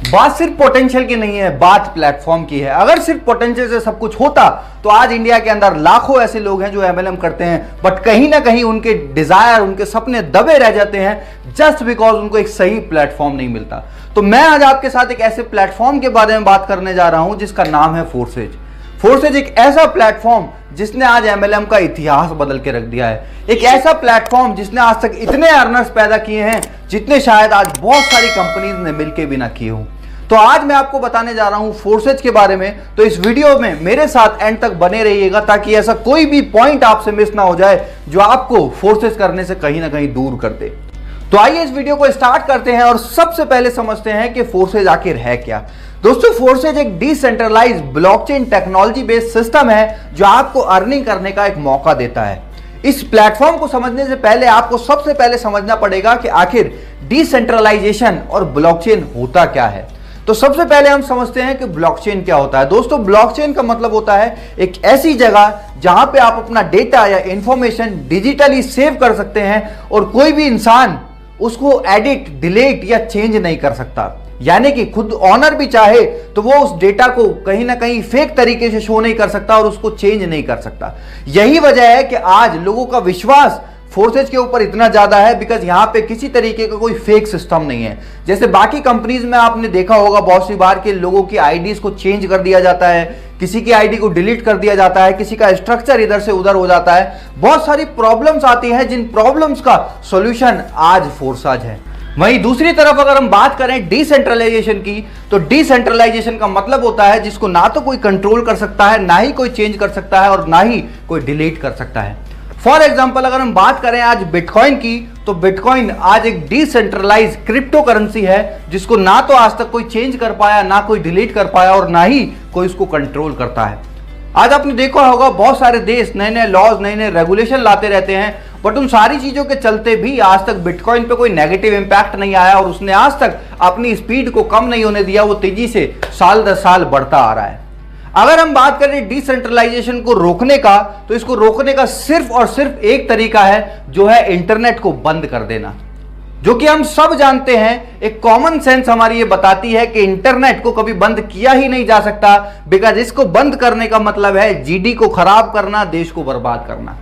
बात सिर्फ पोटेंशियल की नहीं है, बात प्लेटफॉर्म की है। अगर सिर्फ पोटेंशियल से सब कुछ होता तो आज इंडिया के अंदर लाखों ऐसे लोग हैं जो एमएलएम करते हैं, बट कहीं ना कहीं उनके डिजायर, उनके सपने दबे रह जाते हैं जस्ट बिकॉज उनको एक सही प्लेटफॉर्म नहीं मिलता। तो मैं आज आपके साथ एक ऐसे प्लेटफॉर्म के बारे में बात करने जा रहा हूं जिसका नाम है फोर्सेज। फोर्सेज एक ऐसा प्लेटफॉर्म जिसने आज एमएलएम का इतिहास बदल के रख दिया है। एक ऐसा प्लेटफॉर्म जिसने आज तक इतने अर्नर्स पैदा किए हैं जितने शायद आज बहुत सारी कंपनीज ने मिलकर भी ना किए हों। तो आज मैं आपको बताने जा रहा हूं फोर्सेज के बारे में। तो इस वीडियो में मेरे साथ एंड तक बने रहिएगा ताकि ऐसा कोई भी पॉइंट आपसे मिस ना हो जाए जो आपको फोर्सेज करने से कहीं ना कहीं दूर कर दे। तो आइए इस वीडियो को स्टार्ट करते हैं और सबसे पहले समझते हैं कि फोर्सेज आखिर है क्या। दोस्तों, फोर्सेज एक decentralised blockchain technology based system है जो आपको अर्निंग करने का एक मौका देता है। इस प्लेटफॉर्म को समझने से पहले आपको सबसे पहले समझना पड़ेगा कि आखिर डिसेंट्रलाइजेशन और ब्लॉकचेन होता क्या है। तो सबसे पहले हम समझते हैं कि ब्लॉकचेन क्या होता है। दोस्तों, ब्लॉकचेन का मतलब होता है एक ऐसी जगह जहां पे आप अपना डेटा या इंफॉर्मेशन डिजिटली सेव कर सकते हैं और कोई भी इंसान उसको एडिट, डिलीट या चेंज नहीं कर सकता। यानी कि खुद ऑनर भी चाहे तो वो उस डेटा को कहीं ना कहीं फेक तरीके से शो नहीं कर सकता और उसको चेंज नहीं कर सकता। यही वजह है कि आज लोगों का विश्वास फोर्सेज के ऊपर इतना ज्यादा है बिकॉज यहां पे किसी तरीके का कोई फेक सिस्टम नहीं है। जैसे बाकी कंपनीज में आपने देखा होगा बहुत सी बार के लोगों की आईडीज को चेंज कर दिया जाता है, किसी की आईडी को डिलीट कर दिया जाता है, किसी का स्ट्रक्चर इधर से उधर हो जाता है। बहुत सारी प्रॉब्लम्स आती हैं जिन प्रॉब्लम्स का सॉल्यूशन आज फोर्सेज है। वहीं दूसरी तरफ अगर हम बात करें डिसेंट्रलाइजेशन की, तो डिसेंट्रलाइजेशन का मतलब होता है जिसको ना तो कोई कंट्रोल कर सकता है, ना ही कोई चेंज कर सकता है और ना ही कोई डिलीट कर सकता है। फॉर एग्जाम्पल अगर हम बात करें आज बिटकॉइन की, तो बिटकॉइन आज एक डिसेंट्रलाइज क्रिप्टो करेंसी है जिसको ना तो आज तक कोई चेंज कर पाया, ना कोई डिलीट कर पाया और ना ही कोई उसको कंट्रोल करता है। आज आपने देखा होगा बहुत सारे देश नए नए लॉज, नए नए रेगुलेशन लाते रहते हैं, बट उन सारी चीजों के चलते भी आज तक बिटकॉइन पे कोई नेगेटिव इंपैक्ट नहीं आया और उसने आज तक अपनी स्पीड को कम नहीं होने दिया। वो तेजी से साल दर साल बढ़ता आ रहा है। अगर हम बात करें डिसेंट्रलाइजेशन को रोकने का, तो इसको रोकने का सिर्फ और सिर्फ एक तरीका है जो है इंटरनेट को बंद कर देना, जो कि हम सब जानते हैं। एक कॉमन सेंस हमारी ये बताती है कि इंटरनेट को कभी बंद किया ही नहीं जा सकता बिकॉज इसको बंद करने का मतलब है जीडी को खराब करना, देश को बर्बाद करना।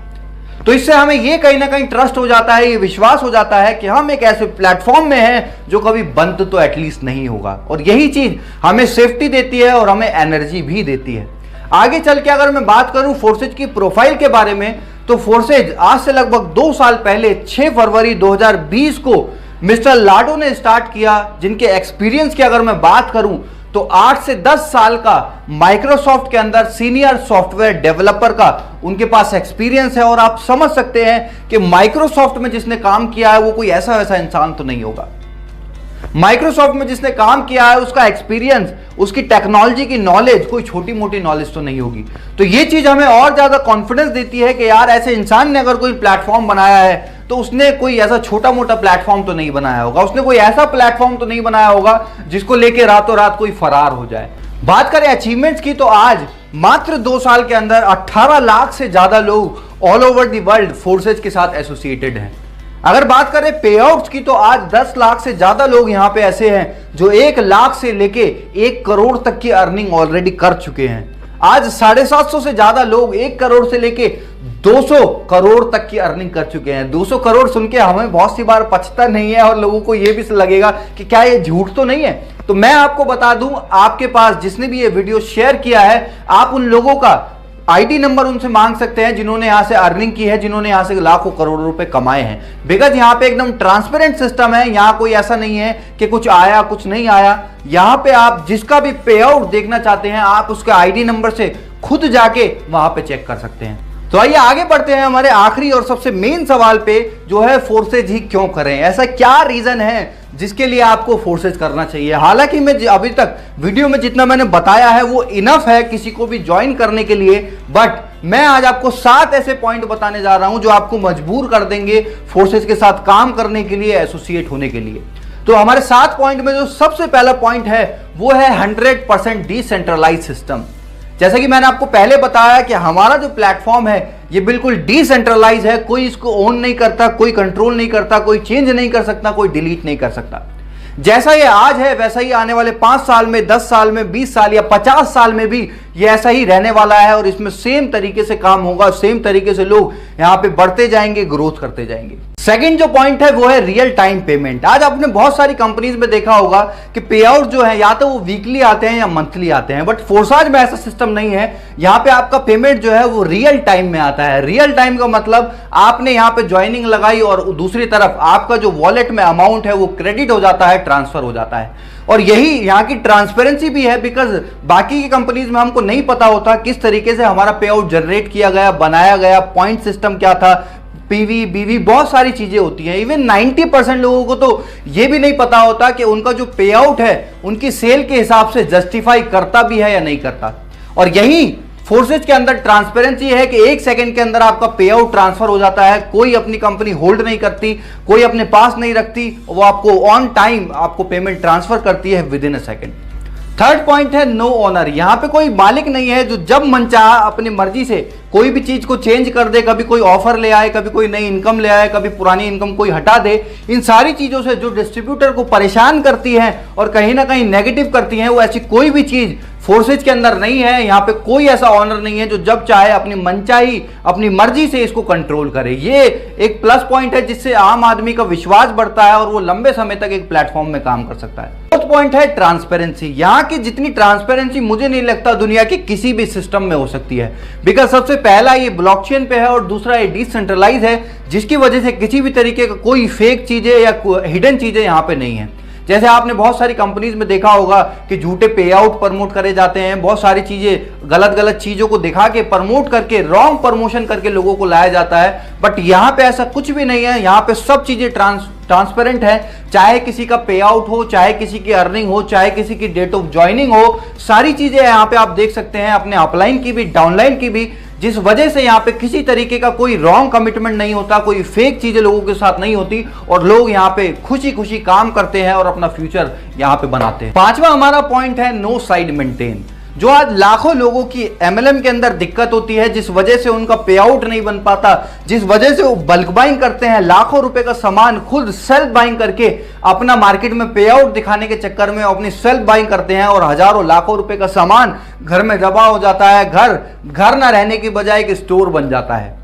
तो इससे हमें ये कहीं ना कहीं ट्रस्ट हो जाता है, ये विश्वास हो जाता है कि हम एक ऐसे प्लेटफॉर्म में हैं जो कभी बंद तो एटलीस्ट नहीं होगा और यही चीज हमें सेफ्टी देती है और हमें एनर्जी भी देती है। आगे चल के अगर मैं बात करूं फोर्सेज की प्रोफाइल के बारे में, तो फोर्सेज आज से लगभग 2 साल पहले 6 फरवरी 2020 को मिस्टर लाडो ने स्टार्ट किया, जिनके एक्सपीरियंस की अगर मैं बात करूं तो 8 से 10 साल का माइक्रोसॉफ्ट के अंदर सीनियर सॉफ्टवेयर डेवलपर का उनके पास एक्सपीरियंस है। और आप समझ सकते हैं कि माइक्रोसॉफ्ट में जिसने काम किया है वो कोई ऐसा वैसा इंसान तो नहीं होगा। माइक्रोसॉफ्ट में जिसने काम किया है उसका एक्सपीरियंस, उसकी टेक्नोलॉजी की नॉलेज कोई छोटी मोटी नॉलेज तो नहीं होगी। तो ये चीज हमें और ज्यादा कॉन्फिडेंस देती है कि यार ऐसे इंसान ने अगर कोई प्लेटफॉर्म बनाया है तो उसने कोई ऐसा छोटा मोटा प्लेटफॉर्म तो नहीं बनाया होगा, उसने कोई ऐसा प्लेटफॉर्म तो नहीं बनाया होगा जिसको लेके रातों रात कोई फरार हो जाए। बात करें अचीवमेंट्स की, तो आज मात्र 2 साल के अंदर 18 लाख से ज्यादा लोग all over the world forces के साथ एसोसिएटेड हैं। अगर बात करें पे आउट्स की, तो आज 10 लाख से ज्यादा लोग यहां पे ऐसे हैं जो 1 लाख से लेके 1 करोड़ तक की अर्निंग ऑलरेडी कर चुके हैं। आज 750 से ज्यादा लोग 1 करोड़ से लेके 200 करोड़ तक की अर्निंग कर चुके हैं। 200 करोड़ सुन के हमें बहुत सी बार पचता नहीं है और लोगों को यह भी लगेगा कि क्या ये झूठ तो नहीं है। तो मैं आपको बता दूं, आपके पास जिसने भी ये वीडियो शेयर किया है, आप उन लोगों का आईडी नंबर उनसे मांग सकते हैं जिन्होंने यहां से अर्निंग की है, जिन्होंने यहां से लाखों करोड़ों रुपए कमाए हैं। बिकॉज यहां पे एकदम ट्रांसपेरेंट सिस्टम है, यहां कोई ऐसा नहीं है कि कुछ आया कुछ नहीं आया। यहां पे आप जिसका भी पे आउट देखना चाहते हैं आप उसके आईडी नंबर से खुद जाके वहां पे चेक कर सकते हैं। तो आइए आगे बढ़ते हैं हमारे आखिरी और सबसे मेन सवाल पे, जो है फोर्सेज ही क्यों करें। ऐसा क्या रीजन है जिसके लिए आपको फोर्सेज करना चाहिए। हालांकि मैं अभी तक वीडियो में जितना मैंने बताया है वो इनफ है किसी को भी ज्वाइन करने के लिए, बट मैं आज आपको 7 ऐसे पॉइंट बताने जा रहा हूं जो आपको मजबूर कर देंगे फोर्सेज के साथ काम करने के लिए, एसोसिएट होने के लिए। तो हमारे 7 पॉइंट में जो सबसे पहला पॉइंट है वो है 100% डिसेंट्रलाइज सिस्टम। जैसा कि मैंने आपको पहले बताया कि हमारा जो प्लेटफॉर्म है ये बिल्कुल डिसेंट्रलाइज है, कोई इसको ओन नहीं करता, कोई कंट्रोल नहीं करता, कोई चेंज नहीं कर सकता, कोई डिलीट नहीं कर सकता। जैसा ये आज है वैसा ही आने वाले 5 साल में, 10 साल में, 20 साल या 50 साल में भी ये ऐसा ही रहने वाला है और इसमें सेम तरीके से काम होगा, सेम तरीके से लोग यहां पे बढ़ते जाएंगे, ग्रोथ करते जाएंगे। सेकंड जो पॉइंट है वो है रियल टाइम पेमेंट। आज आपने बहुत सारी कंपनीज में देखा होगा कि पे आउट जो है या तो वो वीकली आते हैं या मंथली आते हैं, बट फोर्साज में ऐसा सिस्टम नहीं है। यहां पे आपका पेमेंट जो है वो रियल टाइम में आता है। रियल टाइम का मतलब आपने यहां पे ज्वाइनिंग लगाई और दूसरी तरफ आपका जो वॉलेट में अमाउंट है वो क्रेडिट हो जाता है, ट्रांसफर हो जाता है। और यही यहां की ट्रांसपेरेंसी भी है, बिकॉज बाकी की कंपनीज में हमको नहीं पता होता किस तरीके से हमारा पे आउट जनरेट किया गया, बनाया गया, पॉइंट सिस्टम क्या था, पीवी बीवी बहुत सारी चीजें होती हैं। इवन 90% लोगों को तो यह भी नहीं पता होता कि उनका जो पे आउट है उनकी सेल के हिसाब से जस्टिफाई करता भी है या नहीं करता। और यही फोर्सेज के अंदर ट्रांसपेरेंसी है कि 1 सेकंड के अंदर आपका पे आउट ट्रांसफर हो जाता है। कोई अपनी कंपनी होल्ड नहीं करती, कोई अपने पास नहीं रखती, वो आपको ऑन टाइम आपको पेमेंट ट्रांसफर करती है with in a second. Third point है नो ओनर। यहां पे कोई मालिक नहीं है जो जब मन चाहा अपनी मर्जी से कोई भी चीज को चेंज कर दे, कभी कोई ऑफर ले आए, कभी कोई नई इनकम ले आए, कभी पुरानी इनकम कोई हटा दे। इन सारी चीजों से जो डिस्ट्रीब्यूटर को परेशान करती है और कहीं ना कहीं नेगेटिव करती है, वो ऐसी कोई भी चीज फोर्सेज के अंदर नहीं है। यहां पे कोई ऐसा ऑनर नहीं है जो जब चाहे अपनी मनचाही अपनी मर्जी से इसको कंट्रोल करे। ये एक प्लस पॉइंट है जिससे आम आदमी का विश्वास बढ़ता है और वो लंबे समय तक एक प्लेटफॉर्म में काम कर सकता है। फोर्थ पॉइंट है ट्रांसपेरेंसी। यहां की जितनी ट्रांसपेरेंसी मुझे नहीं लगता दुनिया के किसी भी सिस्टम में हो सकती है, बिकॉज सबसे पहला ये ब्लॉकचेन पे है और दूसरा ये डिसेंट्रलाइज है, जिसकी वजह से किसी भी तरीके का कोई फेक चीजें या हिडन चीजें यहां पे नहीं है। जैसे आपने बहुत सारी कंपनीज में देखा होगा कि झूठे पे आउट प्रमोट करे जाते हैं, बहुत सारी चीजें गलत चीजों को दिखा के प्रमोट करके रॉन्ग प्रमोशन करके लोगों को लाया जाता है। बट यहां पे ऐसा कुछ भी नहीं है। यहां पे सब चीजें ट्रांसपेरेंट है। चाहे किसी का पे आउट हो, चाहे किसी की अर्निंग हो, चाहे किसी की डेट ऑफ ज्वाइनिंग हो, सारी चीजें यहां पे आप देख सकते हैं, अपने अपलाइन की भी डाउनलाइन की भी, जिस वजह से यहां पे किसी तरीके का कोई रॉन्ग कमिटमेंट नहीं होता, कोई फेक चीजें लोगों के साथ नहीं होती और लोग यहां पे खुशी खुशी काम करते हैं और अपना फ्यूचर यहां पे बनाते हैं। पांचवा हमारा पॉइंट है नो साइड मेंटेन। जो आज लाखों लोगों की एमएलएम के अंदर दिक्कत होती है, जिस वजह से उनका पे आउट नहीं बन पाता, जिस वजह से वो बल्क बाइंग करते हैं, लाखों रुपए का सामान खुद सेल्फ बाइंग करके अपना मार्केट में पे आउट दिखाने के चक्कर में अपनी सेल्फ बाइंग करते हैं और हजारों लाखों रुपए का सामान घर में जमा हो जाता है। घर ना रहने की बजाय एक स्टोर बन जाता है।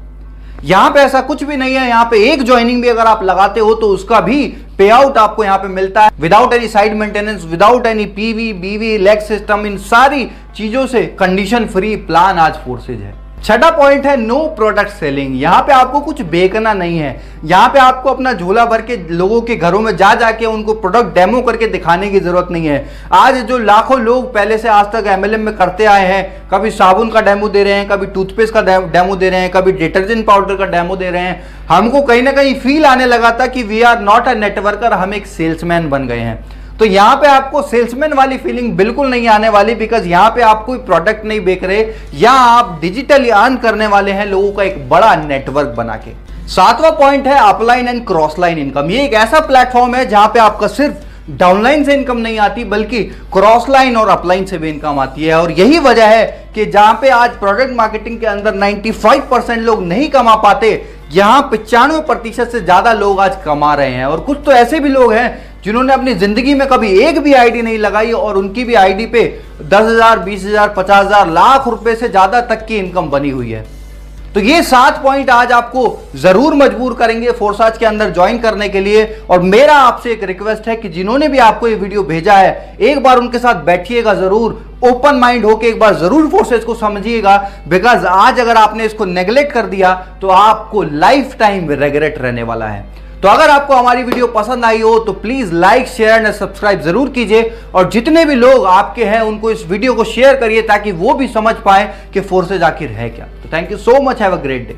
यहां पे ऐसा कुछ भी नहीं है। यहां पे एक ज्वाइनिंग भी अगर आप लगाते हो तो उसका भी पे आउट आपको यहां पे मिलता है without any side maintenance, without any PV बीवी लेग सिस्टम। इन सारी चीजों से कंडीशन फ्री प्लान आज फोर्सेज है। छठा पॉइंट है नो प्रोडक्ट सेलिंग। यहां पे आपको कुछ बेचना नहीं है। यहां पे आपको अपना झोला भर के लोगों के घरों में जा जाके उनको प्रोडक्ट डेमो करके दिखाने की जरूरत नहीं है। आज जो लाखों लोग पहले से आज तक एमएलएम में करते आए हैं, कभी साबुन का डेमो दे रहे हैं, कभी टूथपेस्ट का डेमो दे रहे हैं, कभी डिटर्जेंट पाउडर का डेमो दे रहे हैं, हमको कहीं ना कहीं फील आने लगा था कि we are not a networker, हम एक सेल्समैन बन गए हैं। तो यहां पे आपको सेल्समैन वाली फीलिंग बिल्कुल नहीं आने वाली, बिकॉज यहां पे आप कोई प्रोडक्ट नहीं बेच रहे, या आप डिजिटली अर्न करने वाले हैं लोगों का एक बड़ा नेटवर्क बना के। सातवां पॉइंट है upline and cross line income. ये एक ऐसा प्लेटफॉर्म है जहां पे आपका सिर्फ डाउनलाइन से इनकम नहीं आती, बल्कि क्रॉस लाइन और अपलाइन से भी इनकम आती है। और यही वजह है कि जहां पे आज प्रोडक्ट मार्केटिंग के अंदर 95% लोग नहीं कमा पाते, यहां 95% से ज्यादा लोग आज कमा रहे हैं। और कुछ तो ऐसे भी लोग हैं जिन्होंने अपनी जिंदगी में कभी एक भी आईडी नहीं लगाई और उनकी भी आईडी पे 10,000, 20,000, 50,000, लाख रुपए से ज्यादा तक की इनकम बनी हुई है। तो ये 7 पॉइंट आज आपको जरूर मजबूर करेंगे फोर्साज के अंदर ज्वाइन करने के लिए। और मेरा आपसे एक रिक्वेस्ट है कि जिन्होंने भी आपको ये वीडियो भेजा है, एक बार उनके साथ बैठिएगा जरूर, ओपन माइंड होके एक बार जरूर फोर्सेज को समझिएगा, बिकॉज आज अगर आपने इसको नेग्लेक्ट कर दिया तो आपको लाइफ टाइम रिग्रेट रहने वाला है। तो अगर आपको हमारी वीडियो पसंद आई हो तो please like share and subscribe जरूर कीजिए, और जितने भी लोग आपके हैं उनको इस वीडियो को शेयर करिए ताकि वो भी समझ पाए कि फोर्सेज आखिर है क्या। तो thank you so much, have a great day.